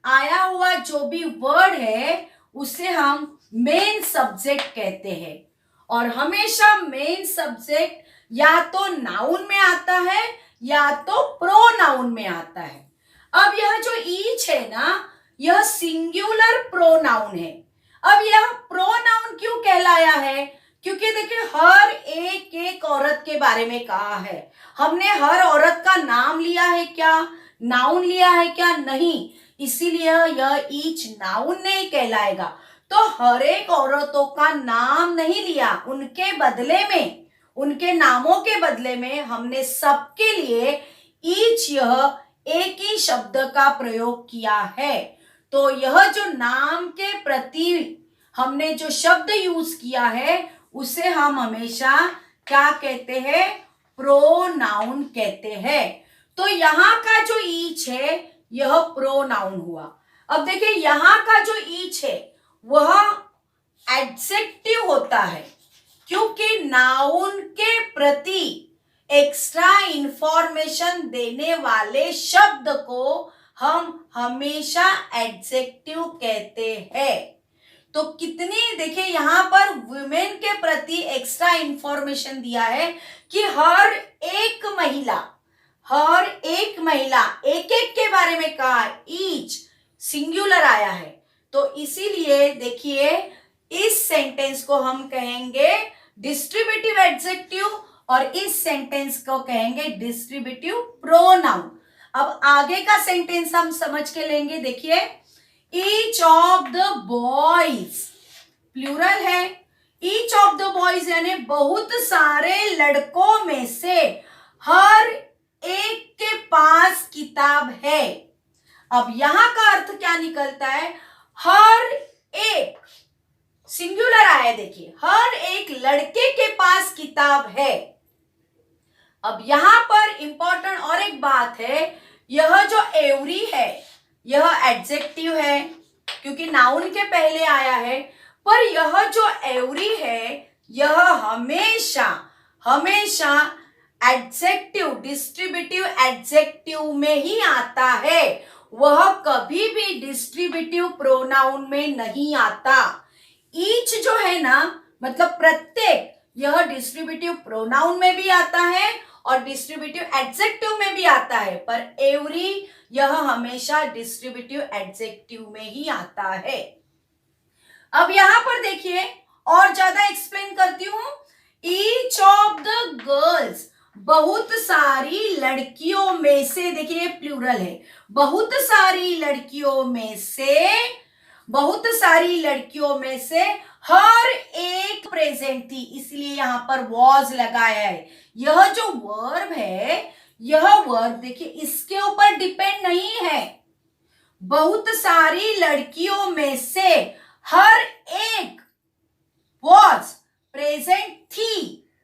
आया हुआ जो भी वर्ड है उसे हम मेन सब्जेक्ट कहते हैं, और हमेशा मेन सब्जेक्ट या तो नाउन में आता है या तो प्रोनाउन में आता है। अब यह जो ईच है ना, यह सिंगुलर प्रोनाउन है। अब यह प्रोनाउन क्यों कहलाया है? क्योंकि देखिए हर एक एक औरत के बारे में कहा है। हमने हर औरत का नाम लिया है क्या, नाउन लिया है क्या? नहीं, इसीलिए यह ईच नाउन नहीं कहलाएगा। तो हर एक औरतों का नाम नहीं लिया, उनके बदले में, उनके नामों के बदले में हमने सबके लिए ईच यह एक ही शब्द का प्रयोग किया है। तो यह जो नाम के प्रति हमने जो शब्द यूज किया है उसे हम हमेशा क्या कहते हैं? प्रोनाउन कहते हैं। तो यहाँ का जो ईच है यह प्रोनाउन हुआ। अब देखिए यहाँ का जो ईच है वह एडजेक्टिव होता है, क्योंकि नाउन के प्रति एक्स्ट्रा इंफॉर्मेशन देने वाले शब्द को हम हमेशा एडजेक्टिव कहते हैं। तो कितनी देखिए यहाँ पर वुमेन के प्रति एक्स्ट्रा इंफॉर्मेशन दिया है कि हर एक महिला एक एक के बारे में कहा, ईच सिंगुलर आया है। तो इसीलिए देखिए इस सेंटेंस को हम कहेंगे डिस्ट्रीब्यूटिव एडजेक्टिव और इस सेंटेंस को कहेंगे डिस्ट्रीब्यूटिव प्रोनाउन। अब आगे का सेंटेंस हम समझ के लेंगे। देखिए each of the boys plural है। ईच ऑफ द बॉयज यानी बहुत सारे लड़कों में से हर एक के पास किताब है। अब यहां का अर्थ क्या निकलता है? हर एक सिंगुलर आया, देखिए हर एक लड़के के पास किताब है। अब यहां पर इंपॉर्टेंट और एक बात है, यह जो एवरी है यह एडजेक्टिव है क्योंकि नाउन के पहले आया है, पर यह जो एवरी है यह हमेशा हमेशा एडजेक्टिव डिस्ट्रीब्यूटिव एडजेक्टिव में ही आता है। वह कभी भी डिस्ट्रीब्यूटिव प्रोनाउन में नहीं आता। ईच जो है ना, मतलब प्रत्येक, यह डिस्ट्रीब्यूटिव प्रोनाउन में भी आता है और डिस्ट्रीब्यूटिव एडजेक्टिव में भी आता है, पर एवरी यह हमेशा डिस्ट्रीब्यूटिव एडजेक्टिव में ही आता है। अब यहां पर देखिए और ज्यादा एक्सप्लेन करती हूं। ईच ऑफ द गर्ल्स, बहुत सारी लड़कियों में से, देखिए ये प्लूरल है, बहुत सारी लड़कियों में से, बहुत सारी लड़कियों में से हर एक प्रेजेंट थी, इसलिए यहां पर वॉज लगाया है। यह जो वर्ब है, यह वर्ब देखिए इसके ऊपर डिपेंड नहीं है। बहुत सारी लड़कियों में से हर एक वॉज प्रेजेंट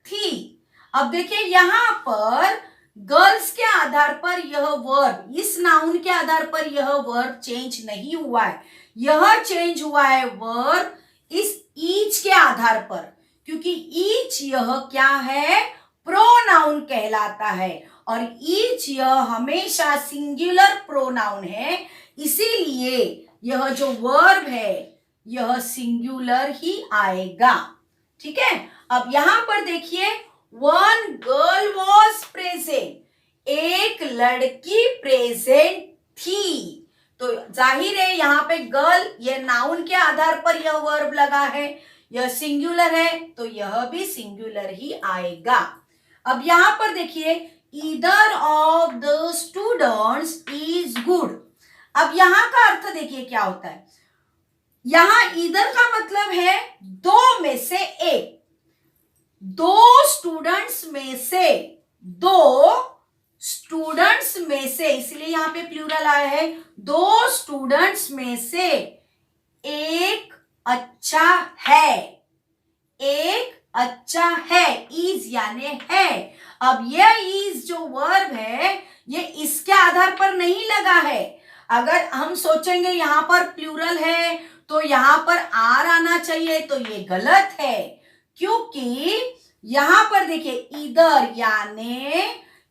थी। अब देखिए यहां पर गर्ल्स के आधार पर यह वर्ब, इस नाउन के आधार पर यह वर्ब चेंज नहीं हुआ है। यह चेंज हुआ है वर्ब इस ईच के आधार पर, क्योंकि ईच यह क्या है? प्रोनाउन कहलाता है और ईच यह हमेशा सिंगुलर प्रोनाउन है, इसीलिए यह जो वर्ब है यह सिंगुलर ही आएगा। ठीक है। अब यहां पर देखिए वन गर्ल वॉज प्रेजेंट, एक लड़की प्रेजेंट थी। तो जाहिर है यहाँ पे गर्ल ये नाउन के आधार पर यह वर्ब लगा है, यह सिंगुलर है तो यह भी सिंगुलर ही आएगा। अब यहां पर देखिए, either of the students is good. अब यहां का अर्थ देखिए क्या होता है। यहां ईदर का मतलब है दो में से एक, दो स्टूडेंट्स में से, दो स्टूडेंट्स में से, इसलिए यहां पे प्लूरल आया है। दो स्टूडेंट्स में से एक अच्छा है, एक अच्छा है, इज यानी है। अब यह इज जो वर्ब है ये इसके आधार पर नहीं लगा है। अगर हम सोचेंगे यहां पर प्लूरल है तो यहां पर आर आना चाहिए, तो ये गलत है, क्योंकि यहां पर देखिए ईदर यानी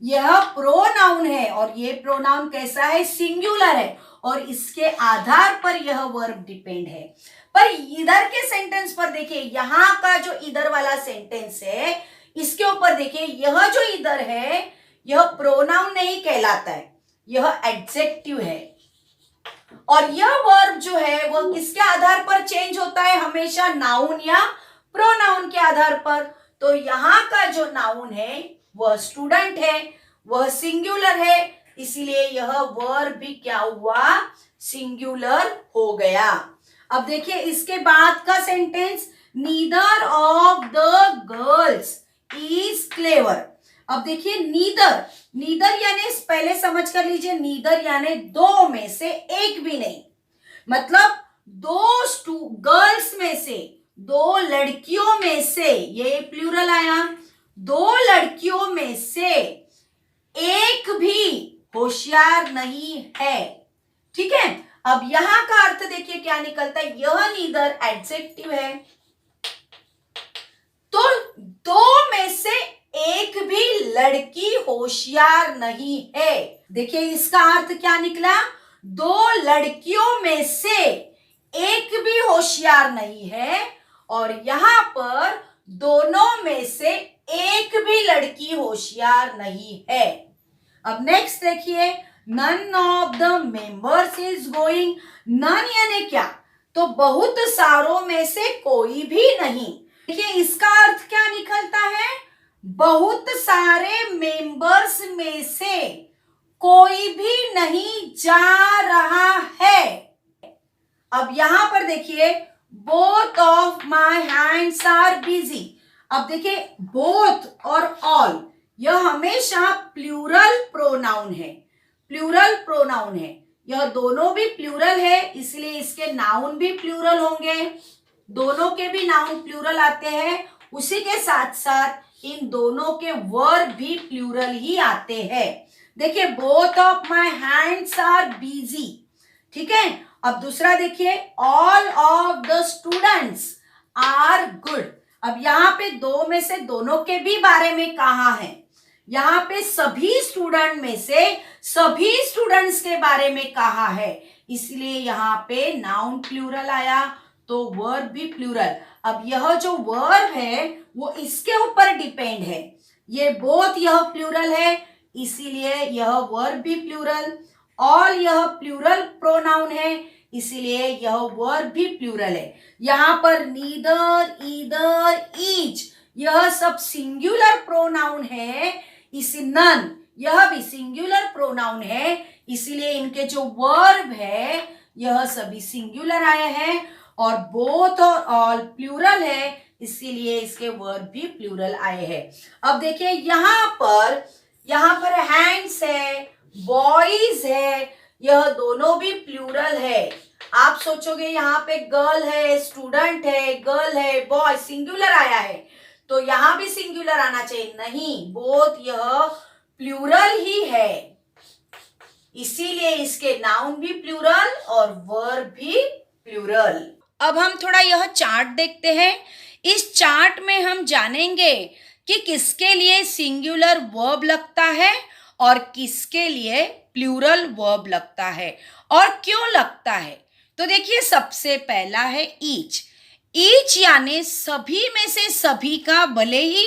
यह प्रोनाउन है और ये प्रोनाउन कैसा है, सिंगुलर है, और इसके आधार पर यह वर्ब डिपेंड है। पर इधर के सेंटेंस पर देखिए, यहां का जो इधर वाला सेंटेंस है इसके ऊपर देखिए, यह जो इधर है यह प्रोनाउन नहीं कहलाता है, यह एडजेक्टिव है। और यह वर्ब जो है वह किसके आधार पर चेंज होता है, हमेशा नाउन या प्रोनाउन के आधार पर। तो यहां का जो नाउन है वह स्टूडेंट है, वह सिंगुलर है, इसलिए यह वर्ब भी क्या हुआ, सिंगुलर हो गया। अब देखिए इसके बाद का sentence, neither of the girls is clever. अब देखिए नीदर, नीदर यानी पहले समझ कर लीजिए, नीदर यानी दो में से एक भी नहीं, मतलब दो गर्ल्स में से, दो लड़कियों में से, ये प्लूरल आया, दो लड़कियों में से एक भी होशियार नहीं है। ठीक है, अब यहां का अर्थ देखिए क्या निकलता है, यह नीदर एडजेक्टिव है, तो दो में से एक भी लड़की होशियार नहीं है। देखिए इसका अर्थ क्या निकला, दो लड़कियों में से एक भी होशियार नहीं है, और यहां पर दोनों में से एक भी लड़की होशियार नहीं है। अब नेक्स्ट देखिए, none of the members is going. None यानी क्या, तो बहुत सारों में से कोई भी नहीं। देखिए इसका अर्थ क्या निकलता है, बहुत सारे मेंबर्स में से कोई भी नहीं जा रहा है। अब यहां पर देखिए, both of my hands are busy. अब देखिए बोथ और ऑल यह हमेशा प्लूरल प्रोनाउन है, प्लूरल प्रोनाउन है, यह दोनों भी प्लूरल है, इसलिए इसके नाउन भी प्लूरल होंगे, दोनों के भी नाउन प्लूरल आते हैं, उसी के साथ साथ इन दोनों के वर्ब भी प्लूरल ही आते हैं। देखिए both of my hands are busy. ठीक है, अब दूसरा देखिए, all of the students are good. अब यहाँ पे दो में से दोनों के भी बारे में कहा है, यहाँ पे सभी स्टूडेंट में से सभी स्टूडेंट्स के बारे में कहा है, इसलिए यहाँ पे नाउन प्लूरल आया तो वर्ब भी प्लूरल। अब यह जो वर्ब है वो इसके ऊपर डिपेंड है, ये बोथ यह प्लूरल है इसीलिए यह वर्ब भी प्लूरल, ऑल यह प्लूरल प्रोनाउन है इसीलिए यह वर्ब भी प्लूरल है। यहाँ पर नीदर, ईदर, ईच यह सब सिंगुलर प्रोनाउन है, इसी नन यह भी सिंगुलर प्रोनाउन है, इसीलिए इनके जो वर्ब है यह सभी सिंगुलर आए हैं, और बोथ और ऑल प्लूरल है इसीलिए इसके वर्ब भी प्लूरल आए हैं। अब देखिए यहाँ पर हैंड्स है, बॉयज है, यह दोनों भी प्लूरल है। आप सोचोगे यहाँ पे गर्ल है, स्टूडेंट है, गर्ल है, बॉय, सिंगुलर आया है तो यहाँ भी सिंगुलर आना चाहिए, नहीं, बोथ यह प्लूरल ही है, इसीलिए इसके नाउन भी प्लूरल और वर्ब भी प्लूरल। अब हम थोड़ा यह चार्ट देखते हैं। इस चार्ट में हम जानेंगे कि किसके लिए सिंगुलर वर्ब लगता है और किसके लिए प्लूरल वर्ब लगता है और क्यों लगता है। तो देखिए सबसे पहला है ईच। ईच यानी सभी में से सभी का भले ही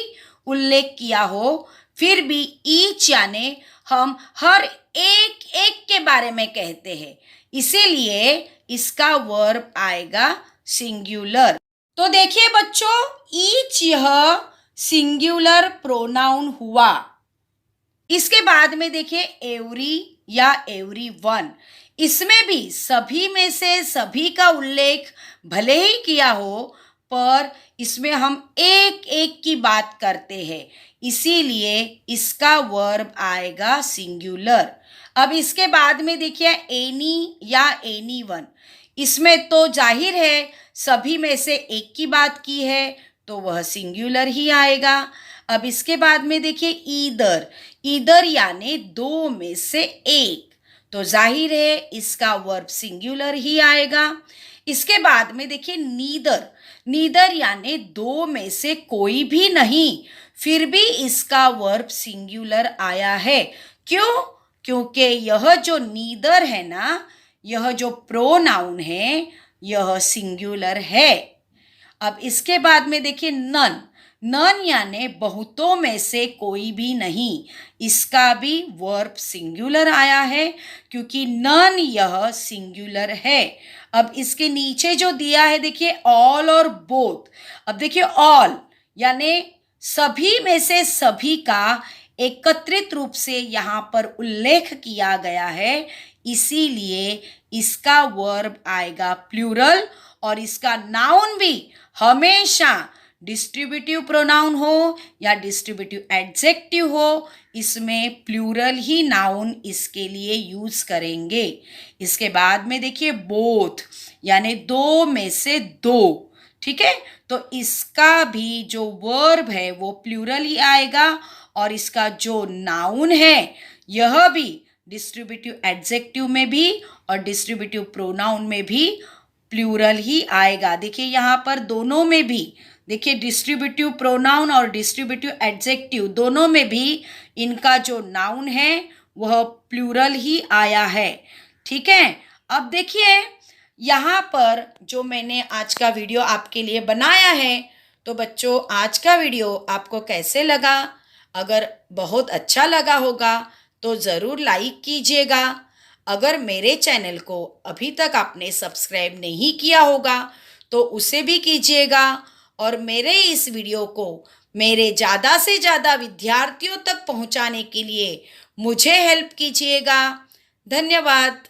उल्लेख किया हो फिर भी ईच यानी हम हर एक एक के बारे में कहते हैं, इसीलिए इसका वर्ब आएगा सिंगुलर। तो देखिए बच्चों, ईच यह सिंगुलर प्रोनाउन हुआ। इसके बाद में देखिए एवरी या एवरी वन, इसमें भी सभी में से सभी का उल्लेख भले ही किया हो, पर इसमें हम एक एक की बात करते हैं, इसीलिए इसका वर्ब आएगा सिंगुलर। अब इसके बाद में देखिए एनी या एनी वन, इसमें तो जाहिर है सभी में से एक की बात की है, तो वह सिंगुलर ही आएगा। अब इसके बाद में देखिए ईदर, ईदर यानी दो में से एक, तो जाहिर है इसका वर्ब सिंगुलर ही आएगा। इसके बाद में देखिए नीदर, नीदर यानी दो में से कोई भी नहीं, फिर भी इसका वर्ब सिंगुलर आया है। क्यों? क्योंकि यह जो नीदर है ना, यह जो प्रोनाउन है, यह सिंगुलर है। अब इसके बाद में देखिए नन, नन यानी बहुतों में से कोई भी नहीं, इसका भी वर्ब सिंगुलर आया है, क्योंकि नन यह सिंगुलर है। अब इसके नीचे जो दिया है देखिए ऑल और बोथ। अब देखिए ऑल यानी सभी में से सभी का एकत्रित रूप से यहाँ पर उल्लेख किया गया है, इसीलिए इसका वर्ब आएगा प्लूरल, और इसका नाउन भी हमेशा डिस्ट्रीब्यूटिव प्रोनाउन हो या डिस्ट्रीब्यूटिव एडजेक्टिव हो, इसमें प्लूरल ही नाउन इसके लिए यूज करेंगे। इसके बाद में देखिए बोथ यानी दो में से दो, ठीक है, तो इसका भी जो वर्ब है वो प्लूरल ही आएगा, और इसका जो नाउन है यह भी डिस्ट्रीब्यूटिव एडजेक्टिव में भी और डिस्ट्रीब्यूटिव प्रोनाउन में भी प्लूरल ही आएगा। देखिए यहाँ पर दोनों में भी, देखिए डिस्ट्रीब्यूटिव प्रोनाउन और डिस्ट्रीब्यूटिव एडजेक्टिव दोनों में भी इनका जो नाउन है वह प्लूरल ही आया है, ठीक है। अब देखिए यहाँ पर जो मैंने आज का वीडियो आपके लिए बनाया है, तो बच्चों आज का वीडियो आपको कैसे लगा? अगर बहुत अच्छा लगा होगा तो ज़रूर लाइक कीजिएगा। अगर मेरे चैनल को अभी तक आपने सब्सक्राइब नहीं किया होगा तो उसे भी कीजिएगा, और मेरे इस वीडियो को मेरे ज़्यादा से ज़्यादा विद्यार्थियों तक पहुंचाने के लिए मुझे हेल्प कीजिएगा। धन्यवाद।